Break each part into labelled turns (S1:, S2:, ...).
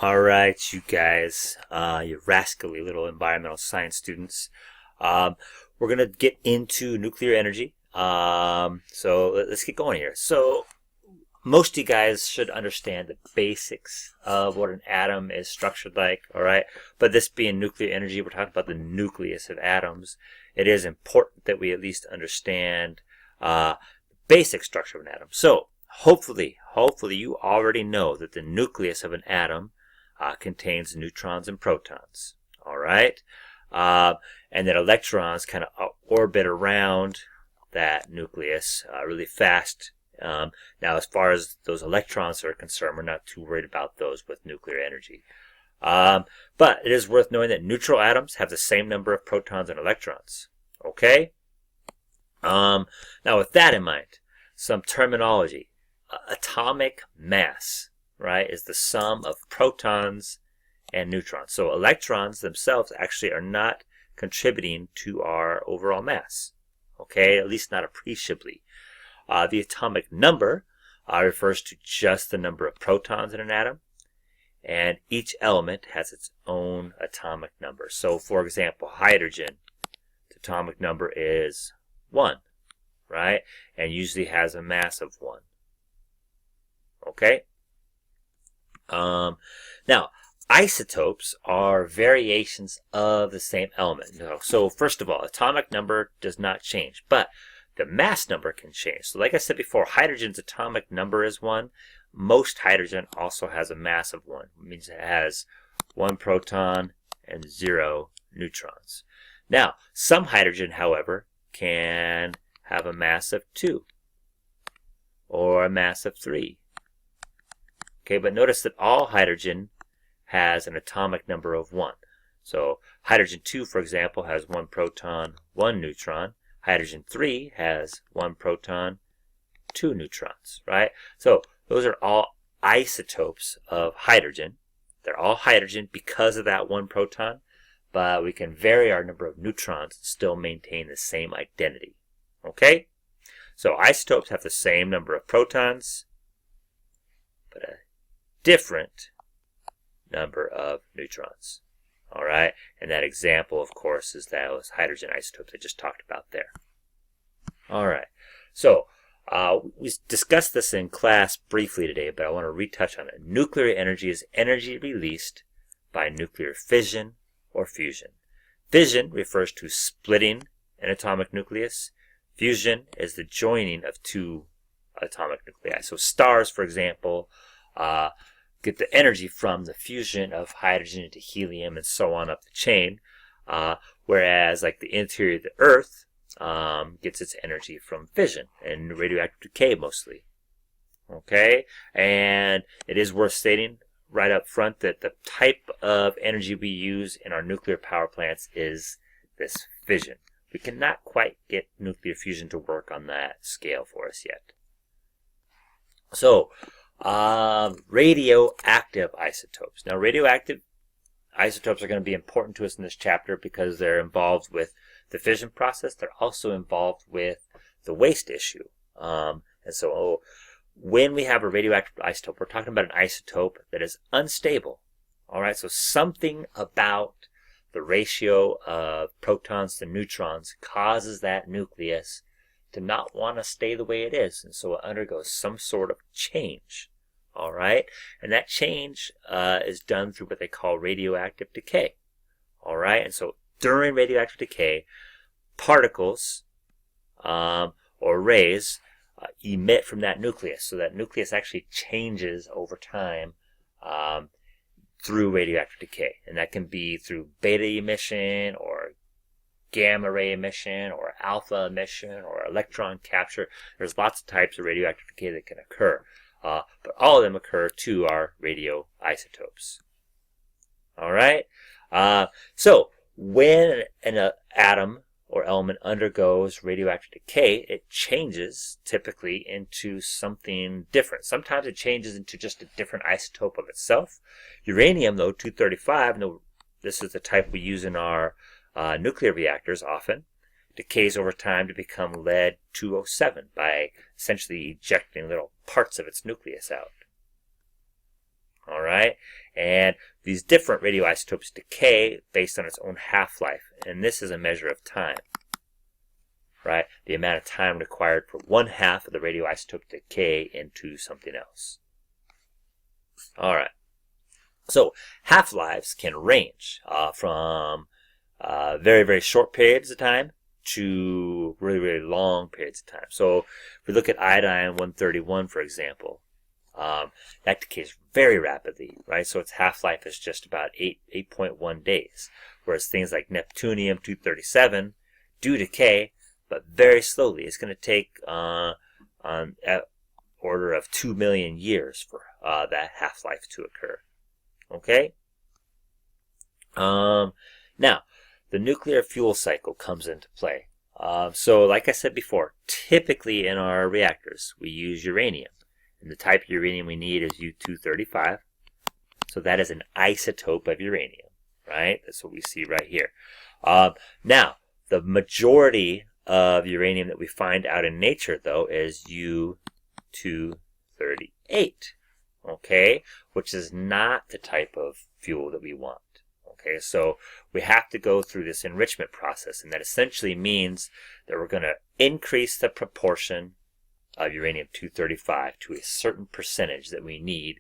S1: Alright, you guys, you rascally little environmental science students. We're going to get into nuclear energy. So let's get going here. So most of you guys should understand the basics of what an atom is structured like, alright? But this being nuclear energy, we're talking about the nucleus of atoms. It is important that we at least understand the basic structure of an atom. So hopefully you already know that the nucleus of an atom contains neutrons and protons, all right? And that electrons kind of orbit around that nucleus really fast. Now, as far as those electrons are concerned, we're not too worried about those with nuclear energy. But it is worth knowing that neutral atoms have the same number of protons and electrons, okay? Now, with that in mind, some terminology. Atomic mass, right, is the sum of protons and neutrons. So electrons themselves actually are not contributing to our overall mass, okay, at least not appreciably. The atomic number refers to just the number of protons in an atom, and each element has its own atomic number. So, for example, hydrogen, the atomic number is 1, right, and usually has a mass of 1. Okay? Now, isotopes are variations of the same element. So first of all, atomic number does not change, but the mass number can change. So like I said before, hydrogen's atomic number is 1. Most hydrogen also has a mass of 1. It means it has 1 proton and 0 neutrons. Now, some hydrogen, however, can have a mass of 2 or a mass of 3. Okay, but notice that all hydrogen has an atomic number of 1. So hydrogen 2, for example, has 1 proton, 1 neutron. Hydrogen 3 has 1 proton, 2 neutrons, right? So those are all isotopes of hydrogen. They're all hydrogen because of that 1 proton, but we can vary our number of neutrons and still maintain the same identity. Okay? So isotopes have the same number of protons, but a different number of neutrons. All right, and that example, of course, is those hydrogen isotopes I just talked about there. All right, so we discussed this in class briefly today, but I want to retouch on it. Nuclear energy is energy released by nuclear fission or fusion. Fission refers to splitting an atomic nucleus. Fusion is the joining of 2 atomic nuclei. So stars, for example, get the energy from the fusion of hydrogen into helium and so on up the chain, whereas like the interior of the Earth gets its energy from fission and radioactive decay mostly. Okay, and it is worth stating right up front that the type of energy we use in our nuclear power plants is this fission. We cannot quite get nuclear fusion to work on that scale for us yet. So, radioactive isotopes. Now, radioactive isotopes are going to be important to us in this chapter because they're involved with the fission process. They're also involved with the waste issue. And so when we have a radioactive isotope, we're talking about an isotope that is unstable. All right, so something about the ratio of protons to neutrons causes that nucleus to not want to stay the way it is, and so it undergoes some sort of change. All right, and that change is done through what they call radioactive decay. All right, and so during radioactive decay, particles or rays emit from that nucleus. So that nucleus actually changes over time through radioactive decay, and that can be through beta emission or gamma ray emission or alpha emission or electron capture. There's lots of types of radioactive decay that can occur. But all of them occur to our radioisotopes. All right? So when an atom or element undergoes radioactive decay, it changes typically into something different. Sometimes it changes into just a different isotope of itself. Uranium, though, 235, this is the type we use in our nuclear reactors often, decays over time to become lead-207 by essentially ejecting little parts of its nucleus out. All right, and these different radioisotopes decay based on its own half-life, and this is a measure of time, right? The amount of time required for one half of the radioisotope to decay into something else. All right, so half-lives can range from very, very short periods of time to really, really long periods of time. So if we look at iodine-131, for example, that decays very rapidly, right? So its half-life is just about 8.1 days, whereas things like neptunium-237 do decay, but very slowly. It's going to take on at order of 2 million years for that half-life to occur. Okay? Now, the nuclear fuel cycle comes into play. So like I said before, typically in our reactors, we use uranium. And the type of uranium we need is U-235. So that is an isotope of uranium, right? That's what we see right here. Now, the majority of uranium that we find out in nature, though, is U-238, okay? Which is not the type of fuel that we want. Okay, so we have to go through this enrichment process, and that essentially means that we're going to increase the proportion of uranium-235 to a certain percentage that we need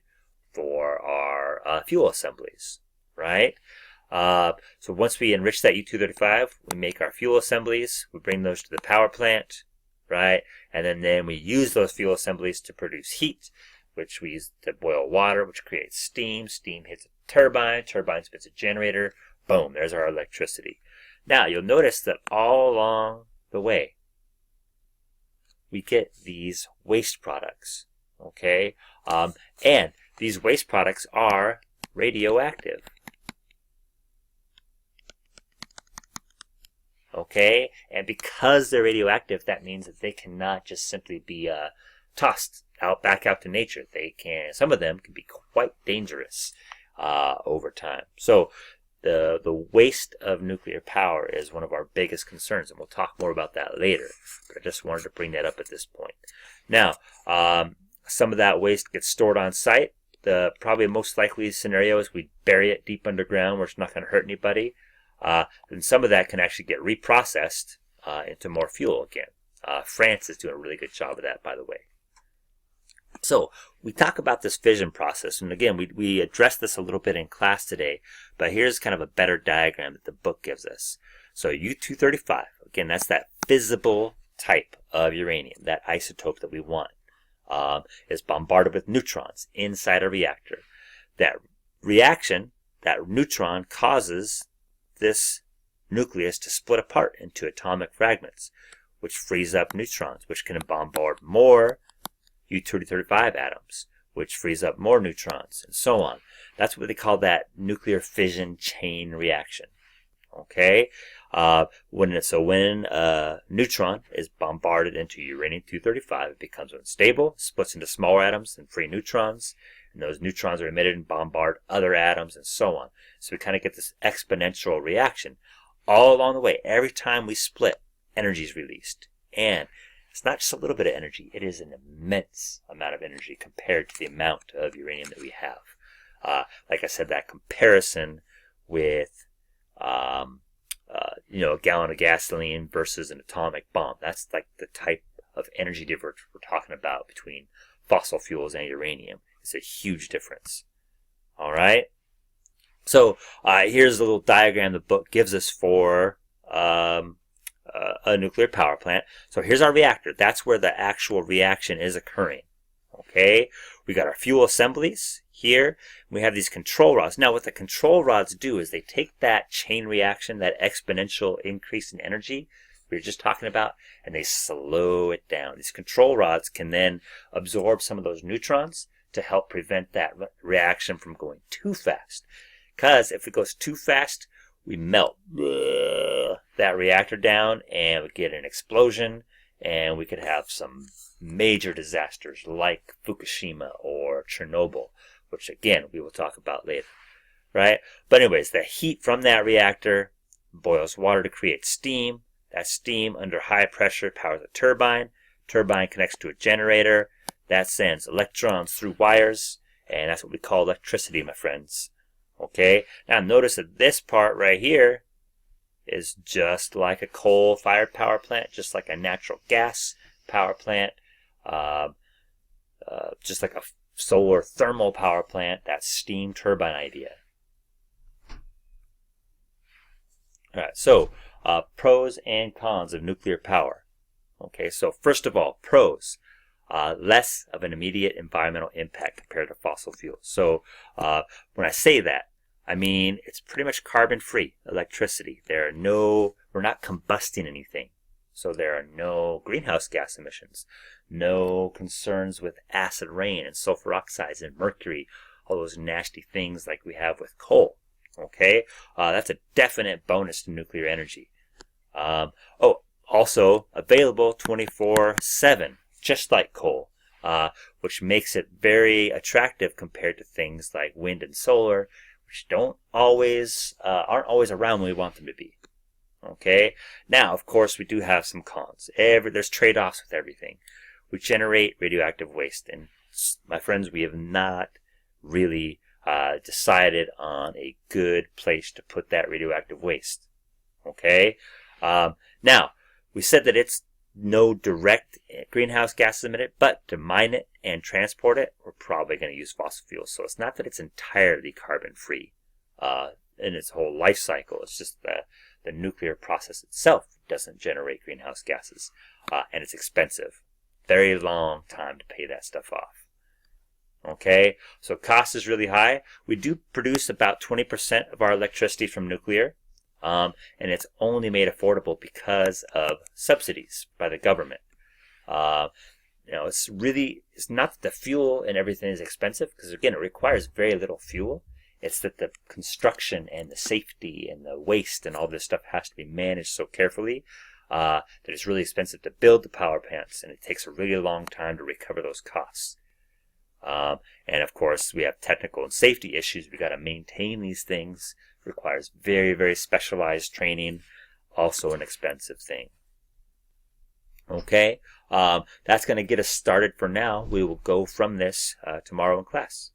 S1: for our fuel assemblies, right? So once we enrich that U-235, we make our fuel assemblies, we bring those to the power plant, right? And then we use those fuel assemblies to produce heat, which we use to boil water, which creates steam. Steam hits a turbine spins a generator, boom, there's our electricity. Now, you'll notice that all along the way, we get these waste products, okay? And these waste products are radioactive, okay? And because they're radioactive, that means that they cannot just simply be tossed back out to nature. Some of them can be quite dangerous over time. So the waste of nuclear power is one of our biggest concerns, and we'll talk more about that later. But I just wanted to bring that up at this point. Now, some of that waste gets stored on site. The probably most likely scenario is we bury it deep underground where it's not going to hurt anybody. And some of that can actually get reprocessed into more fuel again. France is doing a really good job of that, by the way. So we talk about this fission process, and again, we addressed this a little bit in class today, but here's kind of a better diagram that the book gives us. So U-235, again, that's that fissile type of uranium, that isotope that we want, is bombarded with neutrons inside a reactor. That reaction, that neutron causes this nucleus to split apart into atomic fragments, which frees up neutrons, which can bombard more U-235 atoms, which frees up more neutrons, and so on. That's what they call that nuclear fission chain reaction. Okay? When a neutron is bombarded into uranium-235, it becomes unstable, splits into smaller atoms and free neutrons, and those neutrons are emitted and bombard other atoms, and so on. So we kind of get this exponential reaction. All along the way, every time we split, energy is released. And it's not just a little bit of energy, it is an immense amount of energy compared to the amount of uranium that we have. Like I said, that comparison with a gallon of gasoline versus an atomic bomb, that's like the type of energy difference we're talking about between fossil fuels and uranium. It's a huge difference. All right? So here's a little diagram the book gives us for a nuclear power plant. So here's our reactor. That's where the actual reaction is occurring. Okay? We got our fuel assemblies here. We have these control rods. Now what the control rods do is they take that chain reaction, that exponential increase in energy we were just talking about, and they slow it down. These control rods can then absorb some of those neutrons to help prevent that reaction from going too fast. Because if it goes too fast, we melt that reactor down and we get an explosion, and we could have some major disasters like Fukushima or Chernobyl, which again we will talk about later, right? But anyways, the heat from that reactor boils water to create steam. That steam under high pressure powers a turbine. Turbine connects to a generator. That sends electrons through wires, and that's what we call electricity, my friends. Okay, now notice that this part right here is just like a coal-fired power plant, just like a natural gas power plant, just like a solar thermal power plant, that steam turbine idea. All right, so pros and cons of nuclear power. Okay, so first of all, pros. Less of an immediate environmental impact compared to fossil fuels. So when I say that, I mean it's pretty much carbon-free electricity. We're not combusting anything. So there are no greenhouse gas emissions, no concerns with acid rain and sulfur oxides and mercury, all those nasty things like we have with coal. Okay, that's a definite bonus to nuclear energy. Also available 24/7, just like coal, which makes it very attractive compared to things like wind and solar, which aren't always around when we want them to be. Okay, now of course we do have some cons. There's trade-offs with everything. We generate radioactive waste, and my friends, we have not really decided on a good place to put that radioactive waste. Okay, now we said that it's no direct greenhouse gases emitted, but to mine it and transport it, we're probably going to use fossil fuels. So it's not that it's entirely carbon-free in its whole life cycle. It's just the nuclear process itself doesn't generate greenhouse gases, and it's expensive. Very long time to pay that stuff off. Okay, so cost is really high. We do produce about 20% of our electricity from nuclear, and it's only made affordable because of subsidies by the government. It's not that the fuel and everything is expensive, because again, it requires very little fuel. It's that the construction and the safety and the waste and all this stuff has to be managed so carefully that it's really expensive to build the power plants, and it takes a really long time to recover those costs. And of course, we have technical and safety issues. We got to maintain these things. It requires very, very specialized training. Also an expensive thing. Okay, that's going to get us started for now. We will go from this tomorrow in class.